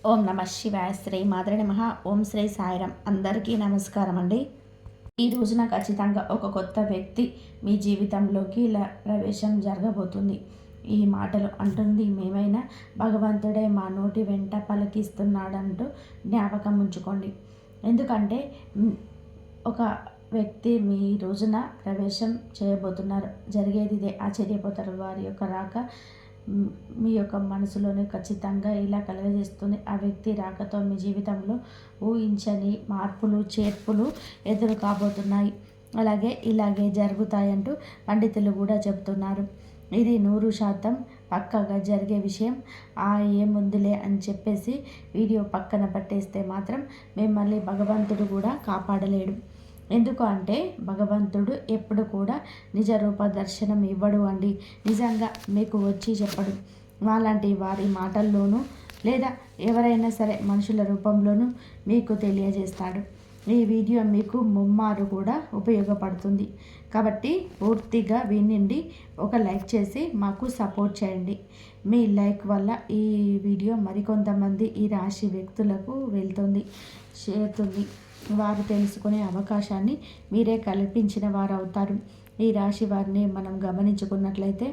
ఓం నమ శివాయ. శ్రీ మాత్రే నమః. ఓం శ్రీ సాయిరాం. అందరికీ నమస్కారం అండి. ఈ రోజున ఖచ్చితంగా ఒక కొత్త వ్యక్తి మీ జీవితంలోకి ఇలా ప్రవేశం జరగబోతుంది. ఈ మాటలు అంటుంది మేమైనా భగవంతుడే మా నోటి వెంట పలికిస్తున్నాడంటూ జ్ఞాపకం ఉంచుకోండి. ఎందుకంటే ఒక వ్యక్తి మీ రోజున ప్రవేశం చేయబోతున్నారు. జరిగేది ఇదే. ఆశ్చర్యపోతారు. వారి యొక్క రాక మీ యొక్క మనసులోనే ఖచ్చితంగా ఇలా కలుగజేస్తుంది. ఆ వ్యక్తి రాకతో మీ జీవితంలో ఊహించని మార్పులు చేర్పులు ఎదురు కాబోతున్నాయి. అలాగే ఇలాగే జరుగుతాయంటూ పండితులు కూడా చెబుతున్నారు. ఇది 100% పక్కగా జరిగే విషయం. ఏముందిలే అని చెప్పేసి వీడియో పక్కన పట్టేస్తే మాత్రం మిమ్మల్ని భగవంతుడు కూడా కాపాడలేడు. ఎందుకు అంటే భగవంతుడు ఎప్పుడు కూడా నిజ రూప దర్శనం ఇవ్వడు అండి. నిజంగా మీకు వచ్చి చెప్పడు. అలాంటి వారి మాటల్లోనూ లేదా ఎవరైనా సరే మనుషుల రూపంలోనూ మీకు తెలియజేస్తాడు. ఈ వీడియో మీకు ముమ్మారు కూడా ఉపయోగపడుతుంది. కాబట్టి పూర్తిగా వినండి. ఒక లైక్ చేసి మాకు సపోర్ట్ చేయండి. మీ లైక్ వల్ల ఈ వీడియో మరికొంతమంది ఈ రాశి వ్యక్తులకు చేరుతుంది. వారు తెలుసుకునే అవకాశాన్ని మీరే కల్పించిన వారు అవుతారు. ఈ రాశి వారిని మనం గమనించుకున్నట్లయితే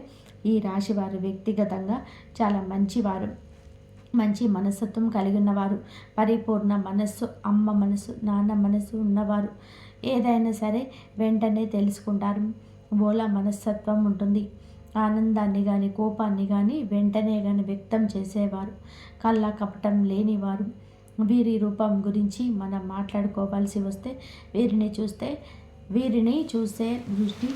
ఈ రాశి వారు వ్యక్తిగతంగా చాలా మంచివారు, మంచి మనస్తత్వం కలిగి ఉన్నవారు, పరిపూర్ణ మనస్సు, అమ్మ మనసు, నాన్న మనసు ఉన్నవారు. ఏదైనా సరే వెంటనే తెలుసుకుంటారు. బోలా మనస్తత్వం ఉంటుంది. ఆనందాన్ని కానీ కోపాన్ని కానీ వెంటనే కానీ వ్యక్తం చేసేవారు, కళ్ళ కపటం లేనివారు. వీరి రూపం గురించి మనం మాట్లాడుకోవాల్సి వస్తే వీరిని చూసే దృష్టి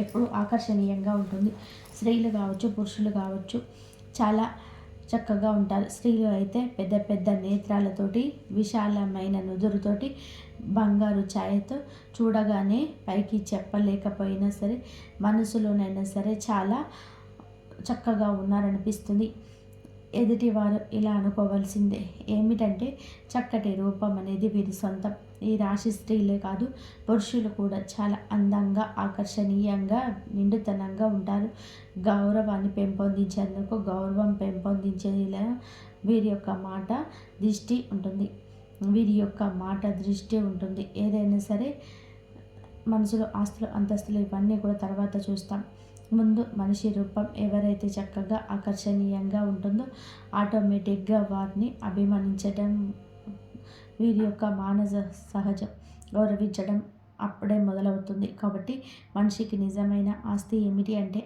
ఎప్పుడు ఆకర్షణీయంగా ఉంటుంది. స్త్రీలు కావచ్చు, పురుషులు కావచ్చు, చాలా చక్కగా ఉంటారు. స్త్రీలు అయితే పెద్ద పెద్ద నేత్రాలతోటి, విశాలమైన నుదురుతోటి, బంగారు ఛాయతో చూడగానే పైకి చెప్పలేకపోయినా సరే మనసులోనైనా సరే చాలా చక్కగా ఉన్నారనిపిస్తుంది. ఎదుటివారు ఇలా అనుకోవాల్సిందే. ఏమిటంటే చక్కటి రూపం అనేది వీరి సొంతం. ఈ రాశి స్త్రీలే కాదు, పురుషులు కూడా చాలా అందంగా, ఆకర్షణీయంగా, నిండుతనంగా ఉంటారు. గౌరవాన్ని పెంపొందించేందుకు, గౌరవం పెంపొందించేలా వీరి యొక్క మాట దృష్టి ఉంటుంది. ఏదైనా సరే మనసులో ఆస్తులు, అంతస్తులు ఇవన్నీ కూడా తర్వాత చూస్తాం. ముందు మనిషి రూపం ఎవరైతే చక్కగా ఆకర్షణీయంగా ఉంటుందో ఆటోమేటిక్గా వారిని అభిమానించడం, వీరి యొక్క మానస సహజం గౌరవించడం అప్పుడే మొదలవుతుంది. కాబట్టి మనిషికి నిజమైన ఆస్తి ఏమిటి అంటే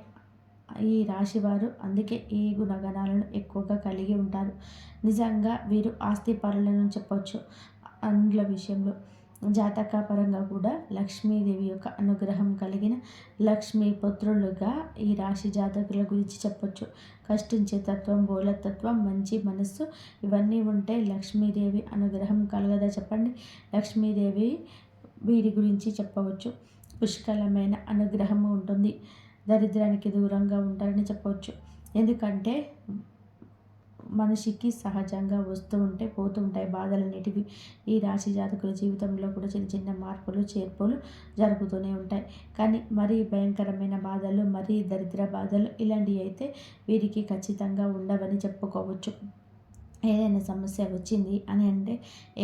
ఈ రాశివారు అందుకే ఈ గుణగణాలను ఎక్కువగా కలిగి ఉంటారు. నిజంగా వీరు ఆస్తి పరులను చెప్పవచ్చు. అందుల విషయంలో జాతకపరంగా కూడా లక్ష్మీదేవి యొక్క అనుగ్రహం కలిగిన లక్ష్మీ పుత్రులుగా ఈ రాశి జాతకుల గురించి చెప్పొచ్చు. కష్టించే తత్వం, బోలతత్వం, మంచి మనస్సు ఇవన్నీ ఉంటే లక్ష్మీదేవి అనుగ్రహం కలగదా చెప్పండి. లక్ష్మీదేవి వీరి గురించి చెప్పవచ్చు. పుష్కలమైన అనుగ్రహము ఉంటుంది. దరిద్రానికి దూరంగా ఉంటారని చెప్పవచ్చు. ఎందుకంటే మనిషికి సహజంగా వస్తూ ఉంటే పోతూ ఉంటాయి బాధలన్నిటివి. ఈ రాశి జాతకుల జీవితంలో కూడా చిన్న చిన్న మార్పులు చేర్పులు జరుగుతూనే ఉంటాయి. కానీ మరీ భయంకరమైన బాధలు, మరీ దరిద్ర బాధలు ఇలాంటివి అయితే వీరికి ఖచ్చితంగా ఉండవని చెప్పుకోవచ్చు. ఏదైనా సమస్య వచ్చింది అని అంటే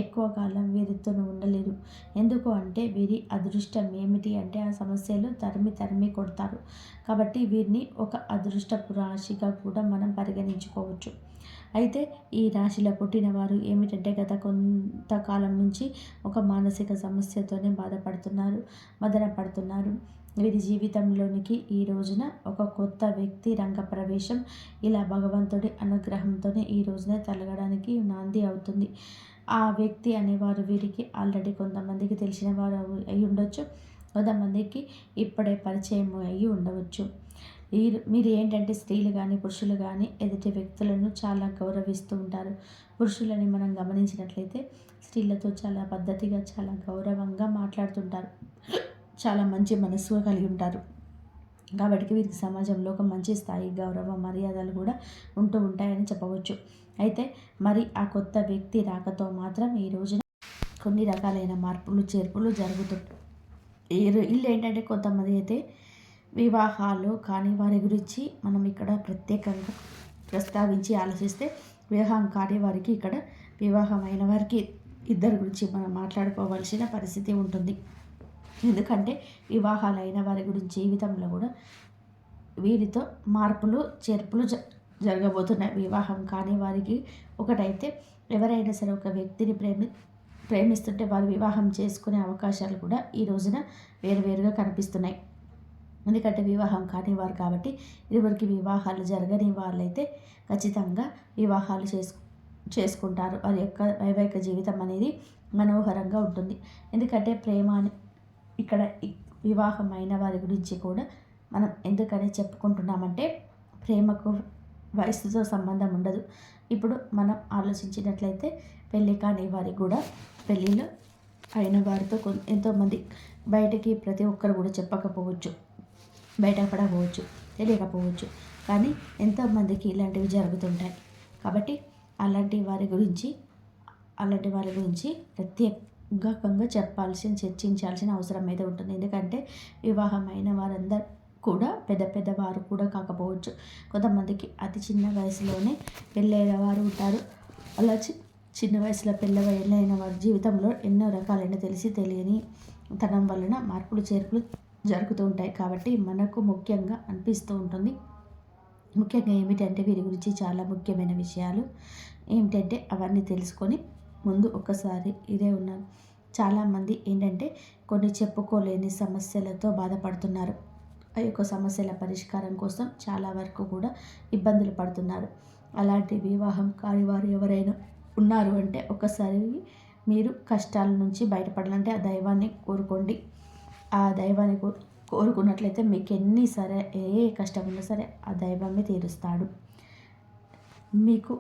ఎక్కువ కాలం వీరితో ఉండలేరు. ఎందుకు అంటే వీరి అదృష్టం ఏమిటి అంటే ఆ సమస్యలు తరిమి కొడతారు. కాబట్టి వీరిని ఒక అదృష్టపు రాశిగా కూడా మనం పరిగణించుకోవచ్చు. అయితే ఈ రాశిలో పుట్టిన వారు ఏమిటంటే గత కొంతకాలం నుంచి ఒక మానసిక సమస్యతోనే మదన పడుతున్నారు. వీరి జీవితంలోనికి ఈ రోజున ఒక కొత్త వ్యక్తి రంగ ప్రవేశం ఇలా భగవంతుడి అనుగ్రహంతోనే ఈ రోజున తలగడానికి నాంది అవుతుంది. ఆ వ్యక్తి అనేవారు వీరికి ఆల్రెడీ కొంతమందికి తెలిసిన వారు అయి ఉండొచ్చు, కొంతమందికి ఇప్పుడే పరిచయం అయ్యి ఉండవచ్చు. మీరు ఏంటంటే స్త్రీలు కానీ పురుషులు కానీ ఎదుటి వ్యక్తులను చాలా గౌరవిస్తూ ఉంటారు. పురుషులని మనం గమనించినట్లయితే స్త్రీలతో చాలా పద్ధతిగా, చాలా గౌరవంగా మాట్లాడుతుంటారు. చాలా మంచి మనస్సు కలిగి ఉంటారు. కాబట్టి వీరికి సమాజంలో ఒక మంచి స్థాయి, గౌరవ మర్యాదలు కూడా ఉంటూ ఉంటాయని చెప్పవచ్చు. అయితే మరి ఆ కొత్త వ్యక్తి రాకతో మాత్రం ఈ రోజున కొన్ని రకాలైన మార్పులు చేర్పులు జరుగుతుంటాయి. ఇల్లు ఏంటంటే కొంతమంది అయితే వివాహాలు కానీ వారి గురించి మనం ఇక్కడ ప్రత్యేకంగా ప్రస్తావించి ఆలోచిస్తే వివాహం కాని వారికి ఇక్కడ వివాహం అయిన వారికి ఇద్దరి గురించి మనం మాట్లాడుకోవాల్సిన పరిస్థితి ఉంటుంది. ఎందుకంటే వివాహాలైన వారి గురించి జీవితంలో కూడా వీరితో మార్పులు చేర్పులు జరగబోతున్నాయి. వివాహం కాని వారికి ఒకటైతే ఎవరైనా సరే ఒక వ్యక్తిని ప్రేమిస్తుంటే వారు వివాహం చేసుకునే అవకాశాలు కూడా ఈ రోజున వేరువేరుగా కనిపిస్తున్నాయి. ఎందుకంటే వివాహం కాని వారు కాబట్టి ఇరువురికి వివాహాలు జరగని వాళ్ళైతే ఖచ్చితంగా వివాహాలు చేసుకుంటారు. వారి యొక్క వైవాహిక జీవితం అనేది మనోహరంగా ఉంటుంది. ఎందుకంటే ప్రేమ అని ఇక్కడ వివాహం అయిన వారి గురించి కూడా మనం ఎందుకని చెప్పుకుంటున్నామంటే ప్రేమకు వయసుతో సంబంధం ఉండదు. ఇప్పుడు మనం ఆలోచించినట్లయితే పెళ్ళి కాని వారికి కూడా పెళ్ళిళ్ళు అయిన వారితో ఎంతోమంది బయటకి ప్రతి ఒక్కరు కూడా చెప్పకపోవచ్చు, బయటపడకపోవచ్చు, తెలియకపోవచ్చు, కానీ ఎంతోమందికి ఇలాంటివి జరుగుతుంటాయి. కాబట్టి అలాంటి వారి గురించి ప్రత్యేకంగా చర్చించాల్సిన అవసరం అయితే ఉంటుంది. ఎందుకంటే వివాహమైన వారందరూ కూడా పెద్ద వారు కూడా కాకపోవచ్చు. కొంతమందికి అతి చిన్న వయసులోనే పెళ్ళైన వారు ఉంటారు. అలా చిన్న వయసులో పెళ్ళైన వారి జీవితంలో ఎన్నో రకాలైన తెలియని తనం వలన మార్పులు చేర్పులు జరుగుతూ ఉంటాయి. కాబట్టి మనకు ముఖ్యంగా అనిపిస్తూ ఉంటుంది. ముఖ్యంగా ఏమిటంటే వీరి గురించి చాలా ముఖ్యమైన విషయాలు ఏమిటంటే అవన్నీ తెలుసుకొని ముందు ఒకసారి ఇదే ఉన్నాను. చాలామంది ఏంటంటే కొన్ని చెప్పుకోలేని సమస్యలతో బాధపడుతున్నారు. ఆ యొక్క సమస్యల పరిష్కారం కోసం చాలా వరకు కూడా ఇబ్బందులు పడుతున్నారు. అలాంటి వివాహం కాని వారు ఎవరైనా ఉన్నారు అంటే ఒకసారి మీరు కష్టాల నుంచి బయటపడాలంటే ఆ దైవాన్ని కోరుకోండి. ఆ దైవాన్ని కోరుకున్నట్లయితే మీకు సరే ఏ కష్టం ఉన్నా సరే ఆ దైవమే తీరుస్తాడు. మీకు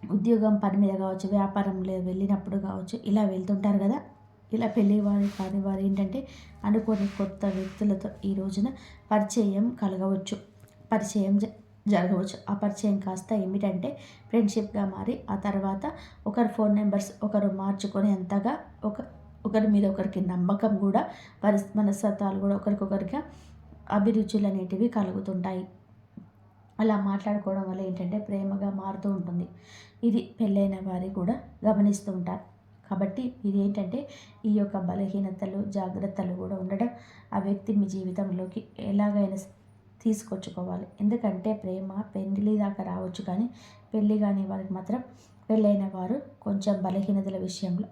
ఉద్యోగం పని మీద కావచ్చు, వ్యాపారంలో వెళ్ళినప్పుడు కావచ్చు, ఇలా వెళ్తుంటారు కదా. ఇలా పెళ్ళి వారు కాని వారు ఏంటంటే అనుకోని కొత్త వ్యక్తులతో ఈ రోజున పరిచయం కలగవచ్చు, పరిచయం జరగవచ్చు. ఆ పరిచయం కాస్త ఏమిటంటే ఫ్రెండ్షిప్గా మారి ఆ తర్వాత ఒకరి ఫోన్ నెంబర్స్ ఒకరు మార్చుకొని అంతగా ఒకరి మీద ఒకరికి నమ్మకం కూడా మనస్తత్వాలు కూడా ఒకరికొకరిగా అభిరుచులు అనేటివి కలుగుతుంటాయి. అలా మాట్లాడుకోవడం వల్ల ఏంటంటే ప్రేమగా మారుతూ ఉంటుంది. ఇది పెళ్ళైన వారి కూడా గమనిస్తూ ఉంటారు. కాబట్టి ఇది ఏంటంటే ఈ యొక్క బలహీనతలు జాగ్రత్తలు కూడా ఉండడం ఆ వ్యక్తి మీ జీవితంలోకి ఎలాగైనా తీసుకొచ్చుకోవాలి. ఎందుకంటే ప్రేమ పెళ్ళి దాకా రావచ్చు, కానీ పెళ్ళి కాని వారికి మాత్రం పెళ్ళైన వారు కొంచెం బలహీనతల విషయంలో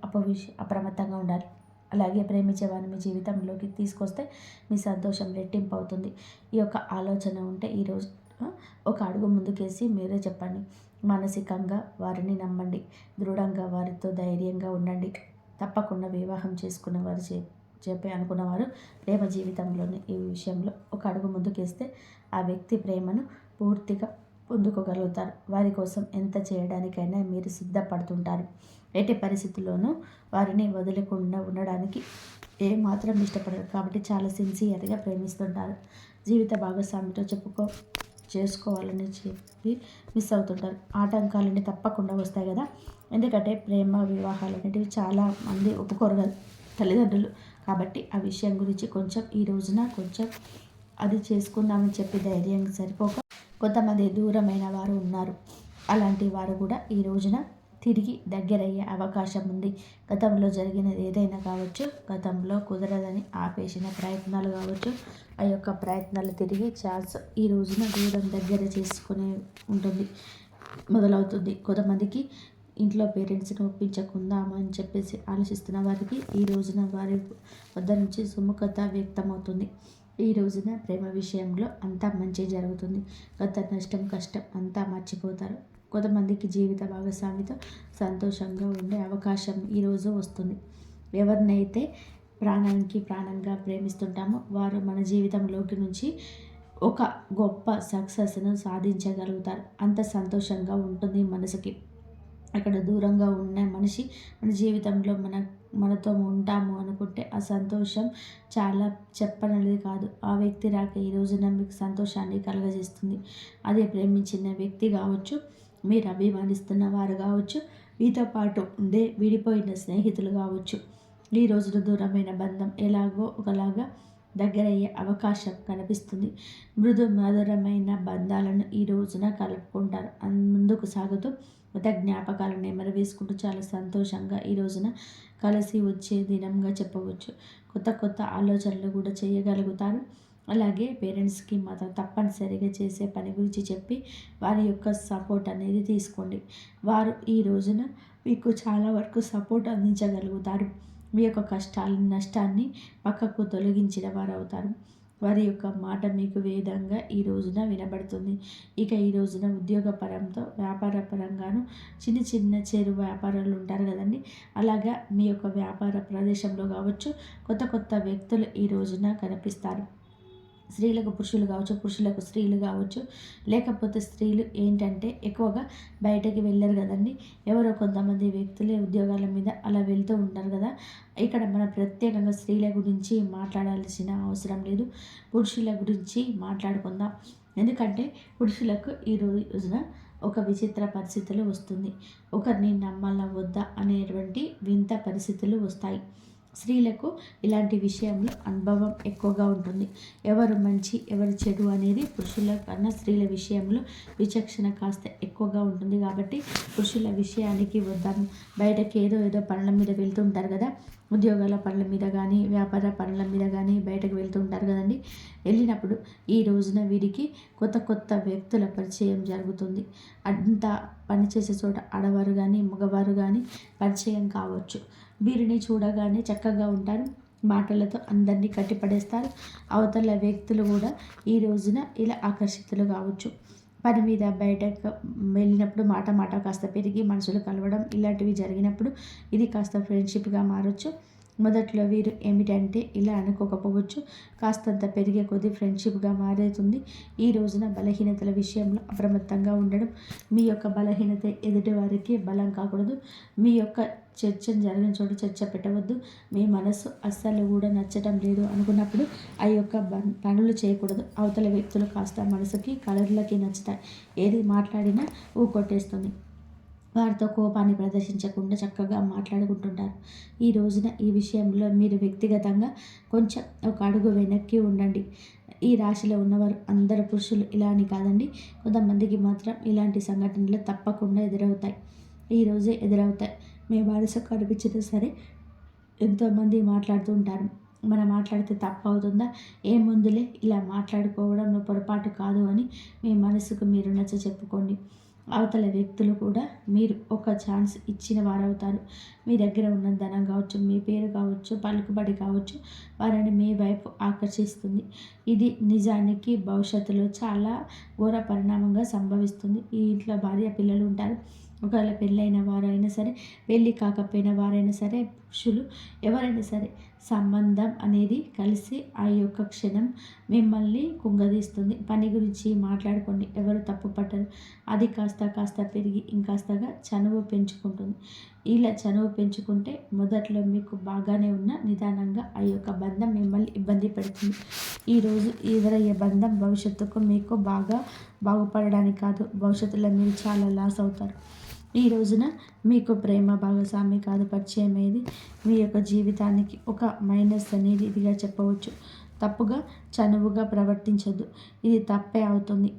అప్రమత్తంగా ఉండాలి. అలాగే ప్రేమించే వారిని మీ జీవితంలోకి తీసుకొస్తే మీ సంతోషం రెట్టింపు అవుతుంది. ఈ యొక్క ఆలోచన ఉంటే ఈరోజు ఒక అడుగు ముందుకేసి మీరే చెప్పండి. మానసికంగా వారిని నమ్మండి, దృఢంగా వారితో ధైర్యంగా ఉండండి. తప్పకుండా వివాహం చేసుకున్న వారు చెప్పి అనుకున్నవారు ప్రేమ జీవితంలోని ఈ విషయంలో ఒక అడుగు ముందుకేస్తే ఆ వ్యక్తి ప్రేమను పూర్తిగా పొందుకోగలుగుతారు. వారి కోసం ఎంత చేయడానికైనా మీరు సిద్ధపడుతుంటారు. ఎట్టి పరిస్థితుల్లోనూ వారిని వదలకుండా ఉండడానికి ఏమాత్రం ఇష్టపడరు. కాబట్టి చాలా సిన్సియర్గా ప్రేమిస్తుంటారు. జీవిత భాగస్వామితో చేసుకోవాలని చెప్పి మిస్ అవుతుంటారు. ఆటంకాలన్నీ తప్పకుండా వస్తాయి కదా. ఎందుకంటే ప్రేమ వివాహాలు అనేటివి చాలా మంది ఒప్పుకోరు కదా తల్లిదండ్రులు. కాబట్టి ఆ విషయం గురించి కొంచెం ఈ రోజున కొంచెం అది చేసుకుందామని చెప్పి ధైర్యం సరిపోక కొంతమంది దూరమైన వారు ఉన్నారు. అలాంటి వారు కూడా ఈ రోజున తిరిగి దగ్గరయ్యే అవకాశం ఉంది. గతంలో జరిగినది ఏదైనా కావచ్చు, గతంలో కుదరదని ఆపేసిన ప్రయత్నాలు కావచ్చు, ఆ యొక్క ప్రయత్నాలు తిరిగి ఛాన్స్ ఈ రోజున దూరం దగ్గర చేసుకునే మొదలవుతుంది. కొంతమందికి ఇంట్లో పేరెంట్స్ని ఒప్పించకుందామా అని చెప్పేసి ఆలోచిస్తున్న వారికి ఈ రోజున వారి వద్ద నుంచి సుముఖత వ్యక్తమవుతుంది. ఈ రోజున ప్రేమ విషయంలో అంతా మంచి జరుగుతుంది. గత నష్టం కష్టం అంతా మర్చిపోతారు. కొంతమందికి జీవిత భాగస్వామితో సంతోషంగా ఉండే అవకాశం ఈరోజు వస్తుంది. ఎవరినైతే ప్రాణానికి ప్రాణంగా ప్రేమిస్తుంటామో వారు మన జీవితంలోకి నుంచి ఒక గొప్ప సక్సెస్ను సాధించగలుగుతారు. అంత సంతోషంగా ఉంటుంది మనసుకి. అక్కడ దూరంగా ఉన్న మనిషి మన జీవితంలో మనతో ఉంటాము అనుకుంటే ఆ సంతోషం చాలా చెప్పనది కాదు. ఆ వ్యక్తి రాక ఈ రోజున మీకు సంతోషాన్ని కలుగజేస్తుంది. అదే ప్రేమించిన వ్యక్తి కావచ్చు, మీరు అభిమానిస్తున్న వారు కావచ్చు, మీతో పాటు ఉండే విడిపోయిన స్నేహితులు కావచ్చు, ఈ రోజున దూరమైన బంధం ఎలాగో ఒకలాగా దగ్గరయ్యే అవకాశం కనిపిస్తుంది. మృదు మధురమైన బంధాలను ఈ రోజున కలుపుకుంటారు. ముందుకు సాగుతూ గత జ్ఞాపకాలను నెమరు వేసుకుంటూ చాలా సంతోషంగా ఈ రోజున కలిసి వచ్చే దినంగా చెప్పవచ్చు. కొత్త కొత్త ఆలోచనలు కూడా చేయగలుగుతారు. అలాగే పేరెంట్స్కి మాత్రం తప్పనిసరిగా చేసే పని గురించి చెప్పి వారి యొక్క సపోర్ట్ అనేది తీసుకోండి. వారు ఈ రోజున మీకు చాలా వరకు సపోర్ట్ అందించగలుగుతారు. మీ యొక్క కష్టాన్ని నష్టాన్ని పక్కకు తొలగించిన వారు అవుతారు. వారి యొక్క మాట మీకు వేదంగా ఈ రోజున వినబడుతుంది. ఇక ఈ రోజున ఉద్యోగపరంతో వ్యాపార పరంగాను చిన్న చిన్న చిరు వ్యాపారాలు ఉంటారు కదండి. అలాగా మీ యొక్క వ్యాపార ప్రదేశంలో కావచ్చు కొత్త కొత్త వ్యక్తులు ఈ రోజున కనిపిస్తారు. స్త్రీలకు పురుషులు కావచ్చు, పురుషులకు స్త్రీలు కావచ్చు, లేకపోతే స్త్రీలు ఏంటంటే ఎక్కువగా బయటకి వెళ్ళరు కదండి. ఎవరో కొంతమంది వ్యక్తులే ఉద్యోగాల మీద అలా వెళ్తూ ఉంటారు కదా. ఇక్కడ మన ప్రత్యేకంగా స్త్రీల గురించి మాట్లాడాల్సిన అవసరం లేదు. పురుషుల గురించి మాట్లాడుకుందాం. ఎందుకంటే పురుషులకు ఈ రోజున ఒక విచిత్ర పరిస్థితులు వస్తుంది. ఒకరిని నమ్మాలా వద్దా అనేటువంటి వింత పరిస్థితులు వస్తాయి. స్త్రీలకు ఇలాంటి విషయంలో అనుభవం ఎక్కువగా ఉంటుంది. ఎవరు మంచి ఎవరు చెడు అనేది పురుషుల కన్నా స్త్రీల విషయంలో విచక్షణ కాస్త ఎక్కువగా ఉంటుంది. కాబట్టి పురుషుల విషయానికి వద్దాము. బయటకి ఏదో పనుల మీద వెళ్తుంటారు కదా. ఉద్యోగాల పనుల మీద కానీ వ్యాపార పనుల మీద కానీ బయటకు వెళ్తూ ఉంటారు కదండి. వెళ్ళినప్పుడు ఈ రోజున వీరికి కొత్త కొత్త వ్యక్తుల పరిచయం జరుగుతుంది. అంతా పనిచేసే చోట ఆడవారు కానీ మగవారు కానీ పరిచయం కావచ్చు. వీరిని చూడగానే చక్కగా ఉంటారు. మాటలతో అందరినీ కట్టిపడేస్తారు. అవతల వ్యక్తులు కూడా ఈ రోజున ఇలా ఆకర్షితులు కావచ్చు. పని మీద బయటకు వెళ్ళినప్పుడు మాట కాస్త పెరిగి మనుషులు కలవడం ఇలాంటివి జరిగినప్పుడు ఇది కాస్త ఫ్రెండ్షిప్గా మారచ్చు. మొదట్లో వీరు ఏమిటంటే ఇలా అనుకోకపోవచ్చు. కాస్తంత పెరిగే కొద్దీ ఫ్రెండ్షిప్గా మారుతుంది. ఈ రోజున బలహీనతల విషయంలో అప్రమత్తంగా ఉండడం. మీ యొక్క బలహీనత ఎదుటి వారికి బలం కాకూడదు. మీ యొక్క చర్చను జరిగిన చోటు చర్చ పెట్టవద్దు. మీ మనసు అస్సలు కూడా నచ్చటం లేదు అనుకున్నప్పుడు ఆ యొక్క పనులు చేయకూడదు. అవతల వ్యక్తులు కాస్త మనసుకి కలర్లకి నచ్చుతాయి. ఏది మాట్లాడినా కొట్టేస్తుంది. వారితో కోపాన్ని ప్రదర్శించకుండా చక్కగా మాట్లాడుకుంటుంటారు. ఈ రోజున ఈ విషయంలో మీరు వ్యక్తిగతంగా కొంచెం ఒక అడుగు వెనక్కి ఉండండి. ఈ రాశిలో ఉన్నవారు అందరు పురుషులు ఇలా అని కాదండి. కొంతమందికి మాత్రం ఇలాంటి సంఘటనలు తప్పకుండా ఎదురవుతాయి. ఈరోజే ఎదురవుతాయి. మీ మనసుకు అనిపించినా సరే ఎంతోమంది మాట్లాడుతూ ఉంటారు. మనం మాట్లాడితే తప్పు అవుతుందా, ఏముందులే ఇలా మాట్లాడుకోవడం పొరపాటు కాదు అని మీ మనసుకు మీరు నచ్చ చెప్పుకోండి. అవతల వ్యక్తులు కూడా మీరు ఒక ఛాన్స్ ఇచ్చిన వారవుతారు. మీ దగ్గర ఉన్న ధనం కావచ్చు, మీ పేరు కావచ్చు, పలుకుబడి కావచ్చు వారిని మీ వైపు ఆకర్షిస్తుంది. ఇది నిజానికి భవిష్యత్తులో చాలా ఘోర పరిణామంగా సంభవిస్తుంది. ఈ ఇంట్లో భార్య పిల్లలు ఉంటారు. ఒకవేళ పెళ్ళైన వారైనా సరే పెళ్ళి కాకపోయిన వారైనా సరే పురుషులు ఎవరైనా సరే సంబంధం అనేది కలిసి ఆ యొక్క క్షణం మిమ్మల్ని కుంగదీస్తుంది. పని గురించి మాట్లాడుకోండి. ఎవరు తప్పు పట్టరు. అది కాస్త పెరిగి ఇంకాస్తగా చనువు పెంచుకుంటుంది. ఇలా చనువు పెంచుకుంటే మొదట్లో మీకు బాగానే ఉన్న నిదానంగా ఆ యొక్క బంధం మిమ్మల్ని ఇబ్బంది పెడుతుంది. ఈరోజు ఎదురయ్యే బంధం భవిష్యత్తుకు మీకు బాగుపడడానికి కాదు, భవిష్యత్తులో మీరు చాలా లాస్ అవుతారు. ఈ రోజున మీకు ప్రేమ భాగస్వామి కాదు పరిచయం అయ్యేది. మీ యొక్క జీవితానికి ఒక మైనస్ అనేది ఇదిగా చెప్పవచ్చు. తప్పుగా చనువుగా ప్రవర్తించొద్దు. ఇది తప్పే అవుతుంది.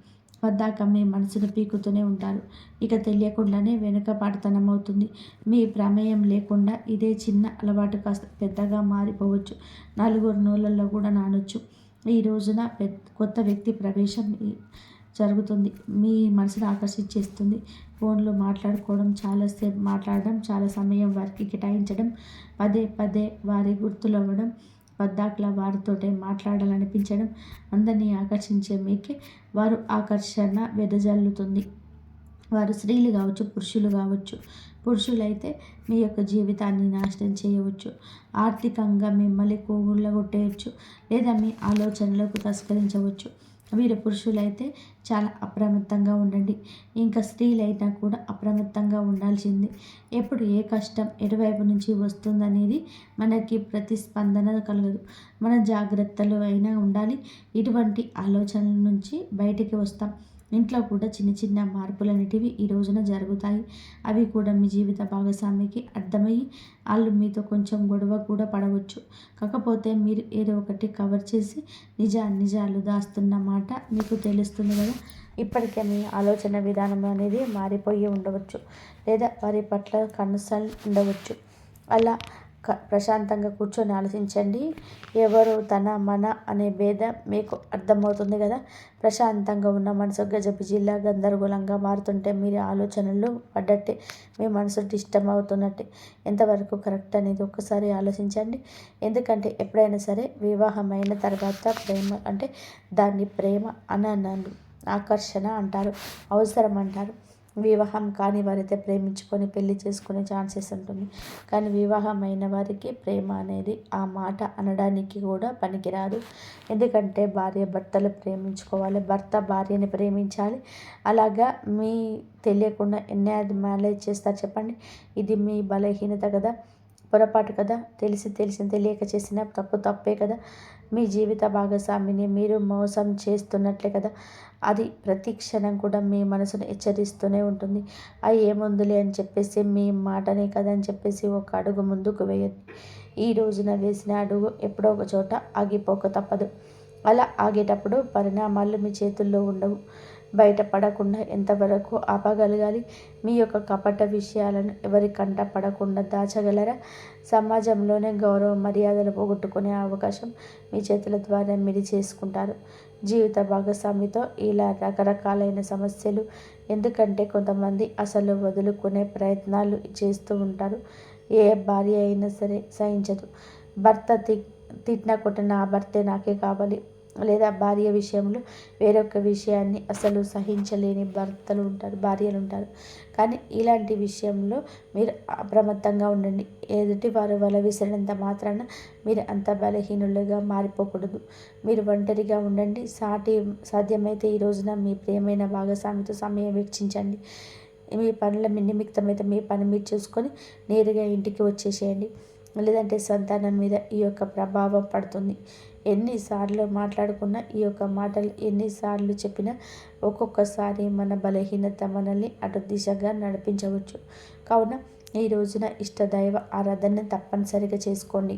పద్దాక మీ మనసును పీకుతూనే ఉంటారు. ఇక తెలియకుండానే వెనుకపాటుతనం అవుతుంది. మీ ప్రమేయం లేకుండా ఇదే చిన్న అలవాటు కాస్త పెద్దగా మారిపోవచ్చు. నలుగురు నోళ్ళల్లో కూడా నానొచ్చు. ఈ రోజున కొత్త వ్యక్తి ప్రవేశం జరుగుతుంది. మీ మనసును ఆకర్షించేస్తుంది. ఫోన్లో మాట్లాడుకోవడం, చాలాసేపు మాట్లాడడం, చాలా సమయం వారికి కేటాయించడం, పదే వారి గుర్తులవ్వడం, పద్దాకలా వారితోటే మాట్లాడాలనిపించడం, అందరినీ ఆకర్షించే మీకే వారు ఆకర్షణ వెదజల్లుతుంది. వారు స్త్రీలు కావచ్చు, పురుషులు కావచ్చు. పురుషులైతే మీ యొక్క జీవితాన్ని నాశనం చేయవచ్చు. ఆర్థికంగా మిమ్మల్ని కొట్టేయచ్చు, లేదా మీ ఆలోచనలకు తస్కరించవచ్చు. వీరు పురుషులైతే చాలా అప్రమత్తంగా ఉండండి. ఇంకా స్త్రీలైనా కూడా అప్రమత్తంగా ఉండాల్సింది. ఎప్పుడు ఏ కష్టం ఎటువైపు నుంచి వస్తుందనేది మనకి ప్రతిస్పందన కలగదు. మన జాగ్రత్తలు అయినా ఉండాలి. ఇటువంటి ఆలోచనల నుంచి బయటికి వస్తాం. ఇంట్లో కూడా చిన్న చిన్న మార్పులనేటివి ఈ రోజున జరుగుతాయి. అవి కూడా మీ జీవిత భాగస్వామికి అర్థమయ్యి వాళ్ళు మీతో కొంచెం గొడవ కూడా పడవచ్చు. కాకపోతే మీరు ఏదో ఒకటి కవర్ చేసి నిజాలు దాస్తున్న మాట మీకు తెలుస్తుంది కదా. ఇప్పటికే మీ ఆలోచన విధానం అనేది మారిపోయి ఉండవచ్చు, లేదా వారి పట్ల కన్సర్న్ ఉండవచ్చు. అలా ప్రశాంతంగా కూర్చొని ఆలోచించండి. ఎవరు తన మన అనే భేదం మీకు అర్థమవుతుంది కదా. ప్రశాంతంగా ఉన్న మనసు గజబిజిలా గందరగోళంగా మారుతుంటే మీరు ఆలోచనలు పడ్డట్టే, మీ మనసు డిస్టర్బ్ అవుతున్నట్టే. ఎంతవరకు కరెక్ట్ అనేది ఒక్కసారి ఆలోచించండి. ఎందుకంటే ఎప్పుడైనా సరే వివాహమైన తర్వాత ప్రేమ అంటే దాన్ని ప్రేమ అననరు, ఆకర్షణ అంటారు, అవసరం అంటారు. వివాహం కాని వారైతే ప్రేమించుకొని పెళ్లి చేసుకునే ఛాన్సెస్ ఉంటుంది. కానీ వివాహమైన వారికి ప్రేమ అనేది ఆ మాట అనడానికి కూడా పనికిరాదు. ఎందుకంటే భార్య భర్తలు ప్రేమించుకోవాలి, భర్త భార్యని ప్రేమించాలి. అలాగా మీ తెలియకుండా ఎన్ని మ్యారేజ్ చేస్తారు చెప్పండి. ఇది మీ బలహీనత కదా, పొరపాటు కదా. తెలిసి తెలియక చేసిన తప్పే కదా. మీ జీవిత భాగస్వామిని మీరు మోసం చేస్తున్నట్లే కదా. అది ప్రతి క్షణం కూడా మీ మనసును హెచ్చరిస్తూనే ఉంటుంది. అది ఏముందులే అని చెప్పేసి మీ మాటనే కదా అని చెప్పేసి ఒక అడుగు ముందుకు వేయండి. ఈ రోజున వేసిన అడుగు ఎప్పుడో ఒక చోట ఆగిపోక తప్పదు. అలా ఆగేటప్పుడు పరిణామాలు మీ చేతుల్లో ఉండవు. బయటపడకుండా ఎంతవరకు ఆపగలగాలి? మీ యొక్క కపట విషయాలను ఎవరి కంట పడకుండా దాచగలరా? సమాజంలోనే గౌరవ మర్యాదలు పోగొట్టుకునే అవకాశం మీ చేతుల ద్వారా మీరు చేసుకుంటారు. జీవిత భాగస్వామితో ఇలా రకరకాలైన సమస్యలు. ఎందుకంటే కొంతమంది అసలు వదులుకునే ప్రయత్నాలు చేస్తూ ఉంటారు. ఏ భార్య అయినా సరే సహించదు. భర్త తిట్టినా కొట్టిన ఆ భర్తే నాకే కావాలి, లేదా భార్య విషయంలో వేరొక విషయాన్ని అసలు సహించలేని భార్యలు ఉంటారు. కానీ ఇలాంటి విషయంలో మీరు అప్రమత్తంగా ఉండండి. ఎదుటి వారు వల విసిరినంత మాత్రాన మీరు అంత బలహీనులుగా మారిపోకూడదు. మీరు ఒంటరిగా ఉండండి. సాధ్యమైతే ఈ రోజున మీ ప్రియమైన భాగస్వామితో సమయం వెచ్చించండి. మీ పనుల నిమిత్తమైతే మీ పని మీరు చూసుకొని నేరుగా ఇంటికి వచ్చేసేయండి. లేదంటే సంతానం మీద ఈ యొక్క ప్రభావం పడుతుంది. ఎన్నిసార్లు మాట్లాడుకున్నా, ఈ యొక్క మాటలు ఎన్నిసార్లు చెప్పినా ఒక్కొక్కసారి మన బలహీనత మనల్ని అటు దిశగా నడిపించవచ్చు. కావున ఈ రోజున ఇష్టదైవ ఆరాధన తప్పనిసరిగా చేసుకోండి.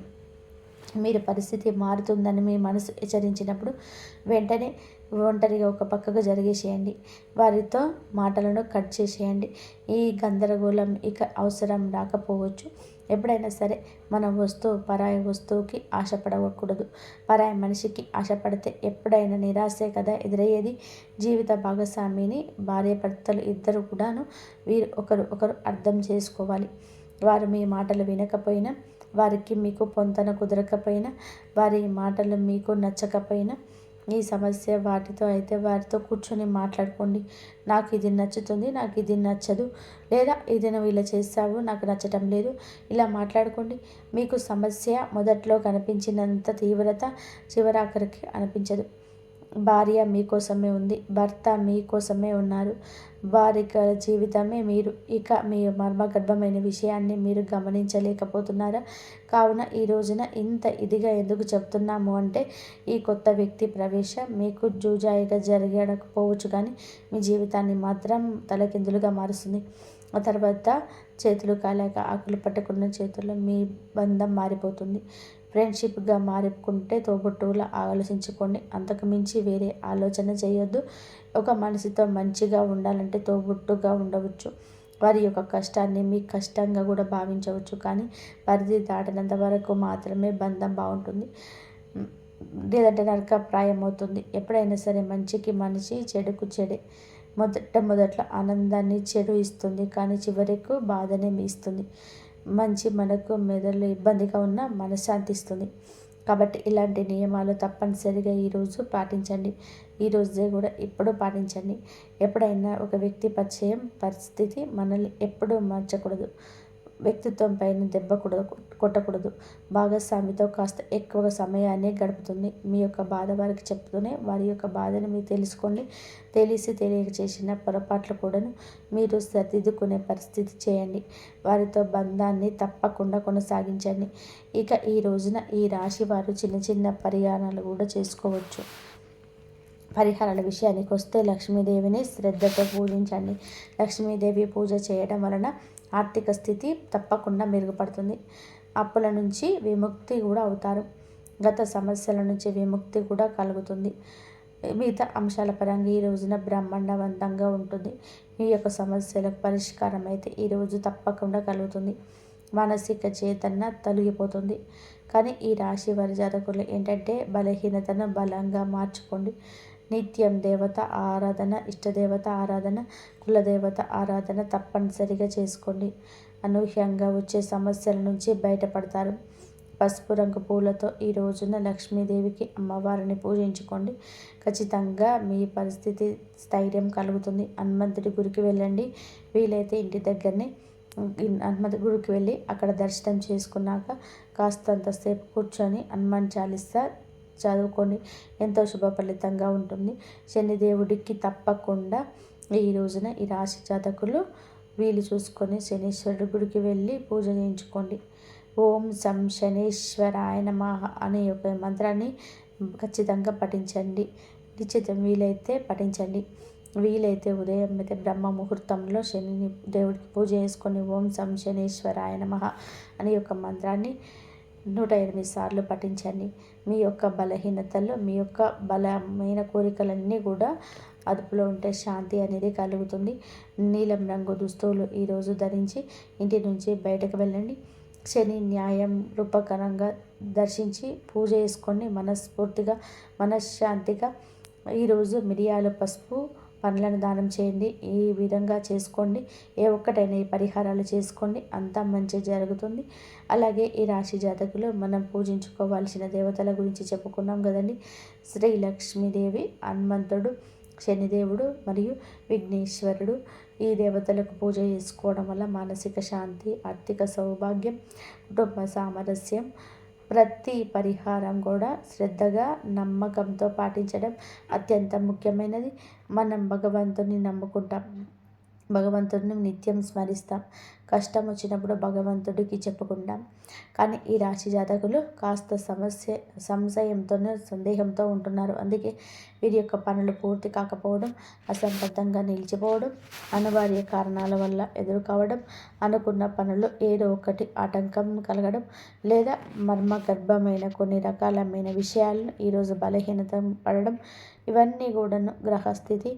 మీరు పరిస్థితి మారుతుందని మీ మనసు హెచ్చరించినప్పుడు వెంటనే ఒంటరిగా ఒక పక్కకు జరిగేసేయండి. వారితో మాటలను కట్ చేసేయండి. ఈ గందరగోళం ఇక అవసరం రాకపోవచ్చు. ఎప్పుడైనా సరే మన పరాయి వస్తువుకి ఆశపడకూడదు. పరాయి మనిషికి ఆశపడితే ఎప్పుడైనా నిరాశే కదా ఎదురయ్యేది. జీవిత భాగస్వామిని భార్యాభర్తలు ఇద్దరు కూడాను వీరు ఒకరు అర్థం చేసుకోవాలి. వారు మీ మాటలు వినకపోయినా, వారికి మీకు పొంతన కుదరకపోయినా, వారి మాటలు మీకు నచ్చకపోయినా, ఈ సమస్య వాటితో అయితే వారితో కూర్చొని మాట్లాడుకోండి. నాకు ఇది నచ్చుతుంది, నాకు ఇది నచ్చదు, లేదా ఇది నువ్వు ఇలా చేస్తావు నాకు నచ్చటం లేదు, ఇలా మాట్లాడుకోండి. మీకు సమస్య మొదట్లో కనిపించినంత తీవ్రత చివరాఖరికి అనిపించదు. భార్య మీకోసమే ఉంది, భర్త మీకోసమే ఉన్నారు. వారి జీవితమే మీరు. ఇక మీ మర్మగర్భమైన విషయాన్ని మీరు గమనించలేకపోతున్నారా? కావున ఈ రోజున ఇంత ఇదిగా ఎందుకు చెప్తున్నాము అంటే, ఈ కొత్త వ్యక్తి ప్రవేశం మీకు జూజాయిగా జరగకపోవచ్చు, కానీ మీ జీవితాన్ని మాత్రం తలకిందులుగా మారుస్తుంది. ఆ తర్వాత చేతులు కాలేక ఆకులు పట్టుకున్న చేతుల్లో మీ బంధం మారిపోతుంది. ఫ్రెండ్షిప్గా మారుకుంటే తోబుట్టువులా ఆలోచించుకోండి. అంతకు మించి వేరే ఆలోచన చేయొద్దు. ఒక మనిషితో మంచిగా ఉండాలంటే తోబుట్టుగా ఉండవచ్చు. వారి యొక్క కష్టాన్ని మీ కష్టంగా కూడా భావించవచ్చు. కానీ పరిధి దాటినంత వరకు మాత్రమే బంధం బాగుంటుంది, లేదంటే నరకప్రాయం అవుతుంది. ఎప్పుడైనా సరే మంచికి మనిషి, చెడుకు చెడే. మొదట్లో ఆనందాన్ని చెడు ఇస్తుంది, కానీ చివరకు బాధనే ఇస్తుంది. మంచి మనకు మెదడులో ఇబ్బందిగా ఉన్న మనశ్శాంతి ఇస్తుంది. కాబట్టి ఇలాంటి నియమాలు తప్పనిసరిగా ఈరోజు పాటించండి. ఈరోజే కూడా ఎప్పుడూ పాటించండి. ఎప్పుడైనా ఒక వ్యక్తి పరిస్థితి మనల్ని ఎప్పుడూ మార్చకూడదు. వ్యక్తిత్వం పైన దెబ్బ కొట్టకూడదు. భాగస్వామితో కాస్త ఎక్కువగా సమయాన్ని గడుపుతుంది. మీ యొక్క బాధ వారికి చెప్తూనే వారి యొక్క బాధను మీరు తెలుసుకోండి. తెలియక చేసిన పొరపాట్లు కూడాను మీరు సరిదిద్దుకునే పరిస్థితి చేయండి. వారితో బంధాన్ని తప్పకుండా కొనసాగించండి. ఇక ఈ రోజున ఈ రాశి వారు చిన్న చిన్న పరిహారాలు కూడా చేసుకోవచ్చు. పరిహారాల విషయానికి వస్తే లక్ష్మీదేవిని శ్రద్ధతో పూజించండి. లక్ష్మీదేవి పూజ చేయడం వలన ఆర్థిక స్థితి తప్పకుండా మెరుగుపడుతుంది. అప్పుల నుంచి విముక్తి కూడా అవుతారు. గత సమస్యల నుంచి విముక్తి కూడా కలుగుతుంది. మిగతా అంశాల పరంగా ఈ రోజున బ్రహ్మాండవంతంగా ఉంటుంది. మీ యొక్క సమస్యలకు పరిష్కారం అయితే ఈరోజు తప్పకుండా కలుగుతుంది. మానసిక చేతన తొలగిపోతుంది. కానీ ఈ రాశి వారి జాతకులు ఏంటంటే బలహీనతను బలంగా మార్చుకోండి. నిత్యం దేవత ఆరాధన, ఇష్టదేవత ఆరాధన, కులదేవత ఆరాధన తప్పనిసరిగా చేసుకోండి. అనూహ్యంగా వచ్చే సమస్యల నుంచి బయటపడతారు. పసుపు రంగు పూలతో ఈ రోజున లక్ష్మీదేవికి అమ్మవారిని పూజించుకోండి. ఖచ్చితంగా మీ పరిస్థితి స్థైర్యం కలుగుతుంది. హనుమంతుడి గుడికి వెళ్ళండి. వీలైతే ఇంటి దగ్గరనే హనుమంతుడి గుడికి వెళ్ళి అక్కడ దర్శనం చేసుకున్నాక కాస్తంతసేపు కూర్చొని హనుమాన్ చాలీసా చదువుకొని ఎంతో శుభ ఫలితంగా ఉంటుంది. శనిదేవుడికి తప్పకుండా ఈ రోజున ఈ రాశి జాతకులు వీలు చూసుకొని శనీశ్వరుడి గుడికి వెళ్ళి పూజ చేయించుకోండి. ఓం సం శనీశ్వరాయ నమః అనే ఒక మంత్రాన్ని ఖచ్చితంగా పఠించండి. నిశ్చితం వీలైతే పఠించండి. వీలైతే ఉదయం అయితే బ్రహ్మ ముహూర్తంలో శనిని దేవుడికి పూజ చేసుకొని ఓం సం శనీశ్వరాయ నమః అనే ఒక మంత్రాన్ని 108 సార్లు పఠించండి. మీ యొక్క బలహీనతలు, మీ యొక్క బలమైన కోరికలన్నీ కూడా అదుపులో ఉంటే శాంతి అనేది కలుగుతుంది. నీలం రంగు దుస్తువులు ఈరోజు ధరించి ఇంటి నుంచి బయటకు వెళ్ళండి. శని న్యాయం రూపకరంగా దర్శించి పూజ చేసుకొని మనస్ఫూర్తిగా మనశ్శాంతిగా ఈరోజు మిరియాలు పసుపు పండ్లను దానం చేయండి. ఈ విధంగా చేసుకోండి. ఏ ఒక్కటైనా ఈ పరిహారాలు చేసుకోండి, అంతా మంచి జరుగుతుంది. అలాగే ఈ రాశి జాతకులు మనం పూజించుకోవాల్సిన దేవతల గురించి చెప్పుకున్నాం కదండి. శ్రీ లక్ష్మీదేవి, హనుమంతుడు, శనిదేవుడు మరియు విఘ్నేశ్వరుడు. ఈ దేవతలకు పూజ చేసుకోవడం వల్ల మానసిక శాంతి, ఆర్థిక సౌభాగ్యం, కుటుంబ సామరస్యం, ప్రతి పరిహారం కూడా శ్రద్ధగా నమ్మకంతో పాటించడం అత్యంత ముఖ్యమైనది. మనం భగవంతుని నమ్ముకుంటాం, భగవంతుడిని నిత్యం స్మరిస్తాం. కష్టం వచ్చినప్పుడు భగవంతుడికి చెప్పుకుంటాం. కానీ ఈ రాశి జాతకులు కాస్త సంశయంతోనే సందేహంతో ఉంటున్నారు. అందుకే వీరి యొక్క పనులు పూర్తి కాకపోవడం, అసంబద్ధంగా నిలిచిపోవడం, అనివార్య కారణాల వల్ల ఎదురు కావడం, అనుకున్న పనులు ఏదో ఒకటి ఆటంకం కలగడం, లేదా మర్మగర్భమైన కొన్ని రకాలమైన విషయాలను ఈరోజు బలహీనత పడడం, ఇవన్నీ కూడాను గ్రహస్థితి,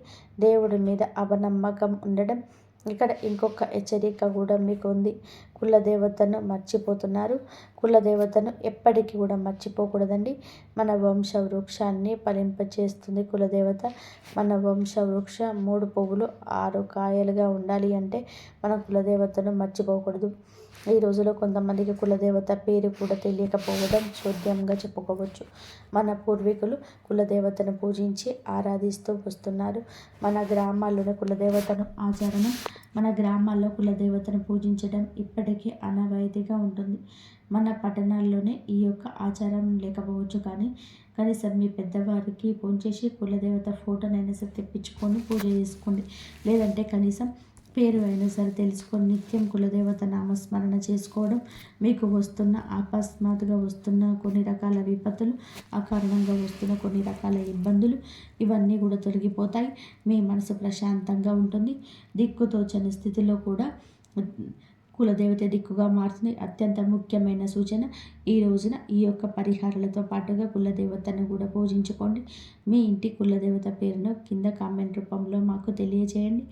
దేవుడి మీద అపనమ్మకం ఉండడం. ఇక్కడ ఇంకొక హెచ్చరిక కూడా మీకు ఉంది. కులదేవతను మర్చిపోతున్నారు. కులదేవతను ఎప్పటికీ కూడా మర్చిపోకూడదండి. మన వంశ వృక్షాన్ని ఫలింపచేస్తుంది కులదేవత. మన వంశ వృక్ష 3 పువ్వులు 6 కాయలుగా ఉండాలి అంటే మన కులదేవతను మర్చిపోకూడదు. ఈ రోజులో కొంతమందికి కులదేవత పేరు కూడా తెలియకపోవడం చోద్యంగా చెప్పుకోవచ్చు. మన పూర్వీకులు కులదేవతను పూజించి ఆరాధిస్తూ వస్తున్నారు. మన గ్రామాల్లోని కులదేవతను ఆచరణ, మన గ్రామాల్లో కులదేవతను పూజించడం ఇప్పటికీ ఆనవాయితీగా ఉంటుంది. మన పట్టణాల్లోనే ఈ యొక్క ఆచారం లేకపోవచ్చు, కానీ కనీసం మీ పెద్దవారికి ఫోన్ చేసి కులదేవత ఫోటోనైనా సరే తెప్పించుకొని పూజ చేసుకోండి. లేదంటే కనీసం పేరు అయినా సరే తెలుసుకొని నిత్యం కులదేవత నామస్మరణ చేసుకోవడం, మీకు వస్తున్న అకస్మాత్తుగా వస్తున్న కొన్ని రకాల విపత్తులు, అకారణంగా వస్తున్న కొన్ని రకాల ఇబ్బందులు, ఇవన్నీ కూడా తొలగిపోతాయి. మీ మనసు ప్రశాంతంగా ఉంటుంది. దిక్కుతోచని స్థితిలో కూడా కులదేవత దిక్కుగా మారుతుంది. అత్యంత ముఖ్యమైన సూచన, ఈ రోజున ఈ యొక్క పరిహారాలతో పాటుగా కులదేవతను కూడా పూజించుకోండి. మీ ఇంటి కులదేవత పేరును కింద కామెంట్ రూపంలో మాకు తెలియజేయండి.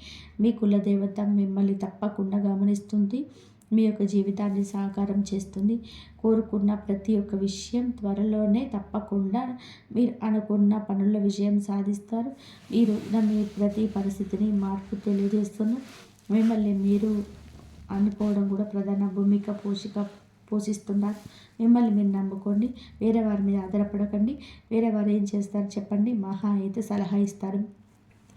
మీ కులదేవత మిమ్మల్ని తప్పకుండా గమనిస్తుంది. మీ యొక్క జీవితాన్ని సాకారం చేస్తుంది. కోరుకున్న ప్రతి ఒక్క విషయం త్వరలోనే తప్పకుండా మీరు అనుకున్న పనుల విజయం సాధిస్తారు. ఈ రోజున మీ ప్రతి పరిస్థితిని మార్పు తెలియజేస్తున్న మిమ్మల్ని మీరు అనుకోవడం కూడా ప్రధాన భూమిక పోషిస్తున్నారు. మిమ్మల్ని మీరు నమ్ముకోండి. వేరే వారి మీద ఆధారపడకండి. వేరే వారు ఏం చేస్తారు చెప్పండి, మహా అయితే సలహా ఇస్తారు,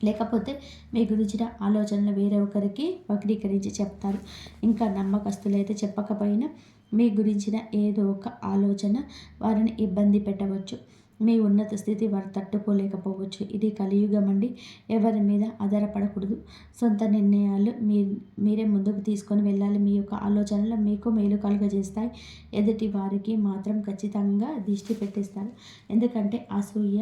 లేకపోతే మీ గురించిన ఆలోచనలు వేరే ఒకరికి వక్రీకరించి చెప్తారు. ఇంకా నమ్మకస్తులైతే చెప్పకపోయినా మీ గురించిన ఏదో ఒక ఆలోచన వారిని ఇబ్బంది పెట్టవచ్చు. మీ ఉన్నత స్థితి వారు తట్టుకోలేకపోవచ్చు. ఇది కలియుగం అండి. ఎవరి మీద ఆధారపడకూడదు. సొంత నిర్ణయాలు మీరే ముందుకు తీసుకొని వెళ్ళాలి. మీ యొక్క ఆలోచనలు మీకు మేలు కలుగజేస్తాయి. ఎదుటి వారికి మాత్రం ఖచ్చితంగా దిష్టి పెట్టేస్తారు. ఎందుకంటే అసూయ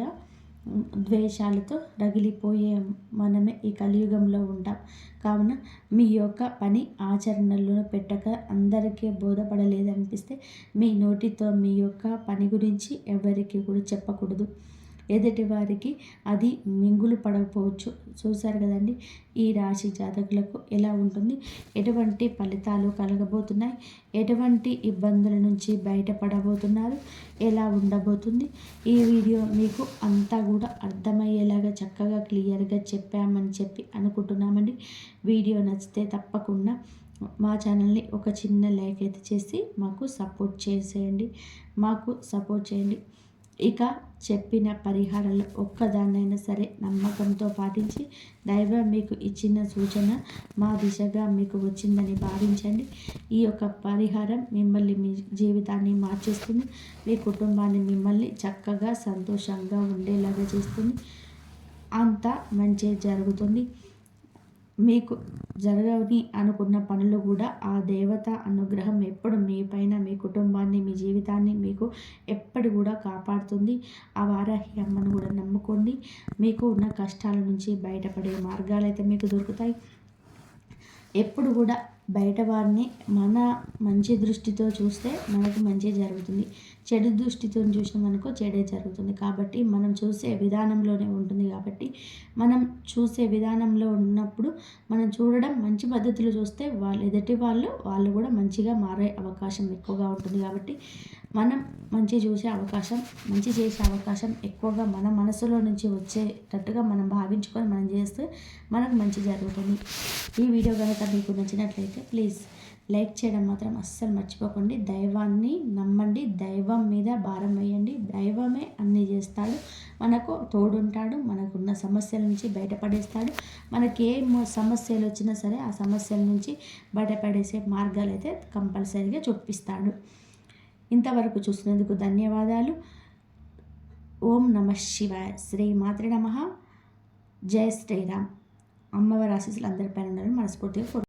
ద్వేషాలతో రగిలిపోయే మనమే ఈ కలియుగంలో ఉంటాం. కావున మీ యొక్క పని ఆచరణలో పెట్టక అందరికీ బోధపడలేదనిపిస్తే మీ నోటితో మీ యొక్క పని గురించి ఎవరికి కూడా చెప్పకూడదు. ఎదుటి వారికి అది మింగులు పడకపోవచ్చు. చూశారు కదండి ఈ రాశి జాతకులకు ఎలా ఉంటుంది, ఎటువంటి ఫలితాలు కలగబోతున్నాయి, ఎటువంటి ఇబ్బందుల నుంచి బయటపడబోతున్నారు, ఎలా ఉండబోతుంది. ఈ వీడియో మీకు అంతా కూడా అర్థమయ్యేలాగా చక్కగా క్లియర్గా చెప్పామని చెప్పి అనుకుంటున్నామండి. వీడియో నచ్చితే తప్పకుండా మా ఛానల్ని ఒక చిన్న లైక్ అయితే చేసి మాకు సపోర్ట్ చేయండి. ఇక చెప్పిన పరిహారాలు ఒక్కదాన్నైనా సరే నమ్మకంతో పాటించి దైవం మీకు ఇచ్చిన సూచన మా దిశగా మీకు వచ్చిందని భావించండి. ఈ యొక్క పరిహారం మిమ్మల్ని, మీ జీవితాన్ని మార్చేస్తుంది. మీ కుటుంబాన్ని, మిమ్మల్ని చక్కగా సంతోషంగా ఉండేలాగా చేస్తుంది. అంతా మంచి జరుగుతుంది. మీకు జరగని అనుకున్న పనులు కూడా ఆ దేవత అనుగ్రహం ఎప్పుడు మీ పైన, మీ కుటుంబాన్ని, మీ జీవితాన్ని మీకు ఎప్పుడు కూడా కాపాడుతుంది. ఆ వారాహి అమ్మను కూడా నమ్ముకోండి. మీకు ఉన్న కష్టాల నుంచి బయటపడే మార్గాలు అయితే మీకు దొరుకుతాయి. ఎప్పుడు కూడా బయట వారిని మన మంచి దృష్టితో చూస్తే మనకు మంచి జరుగుతుంది, చెడు దృష్టితో చూసినామనుకో చెడే జరుగుతుంది. కాబట్టి మనం చూసే విధానంలోనే ఉంటుంది. కాబట్టి మనం చూసే విధానంలో ఉన్నప్పుడు మనం చూడడం మంచి పద్ధతిలో చూస్తే ఎదుటి వాళ్ళు కూడా మంచిగా మారే అవకాశం ఎక్కువగా ఉంటుంది. కాబట్టి మనం మంచి చూసే అవకాశం, మంచి చేసే అవకాశం ఎక్కువగా మన మనసులో నుంచి వచ్చేటట్టుగా మనం భావించుకొని మనం చేస్తే మనకు మంచి జరుగుతుంది. ఈ వీడియో కనుక మీకు నచ్చినట్లయితే ప్లీజ్ లైక్ చేయడం మాత్రం అస్సలు మర్చిపోకండి. దైవాన్ని నమ్మండి, దైవం మీద భారం వేయండి. దైవమే అన్నీ చేస్తాడు, మనకు తోడుంటాడు, మనకున్న సమస్యల నుంచి బయటపడేస్తాడు. మనకి ఏ సమస్యలు వచ్చినా సరే ఆ సమస్యల నుంచి బయటపడేసే మార్గాలు అయితే కంపల్సరీగా చూపిస్తాడు. ఇంతవరకు చూసినందుకు ధన్యవాదాలు. ఓం నమః శివాయ. శ్రీ మాత్రే నమః. జై శ్రీరామ్. అమ్మవారి ఆశీస్సులు అందరిపైన ఉండాలని మనస్ఫూర్తిగా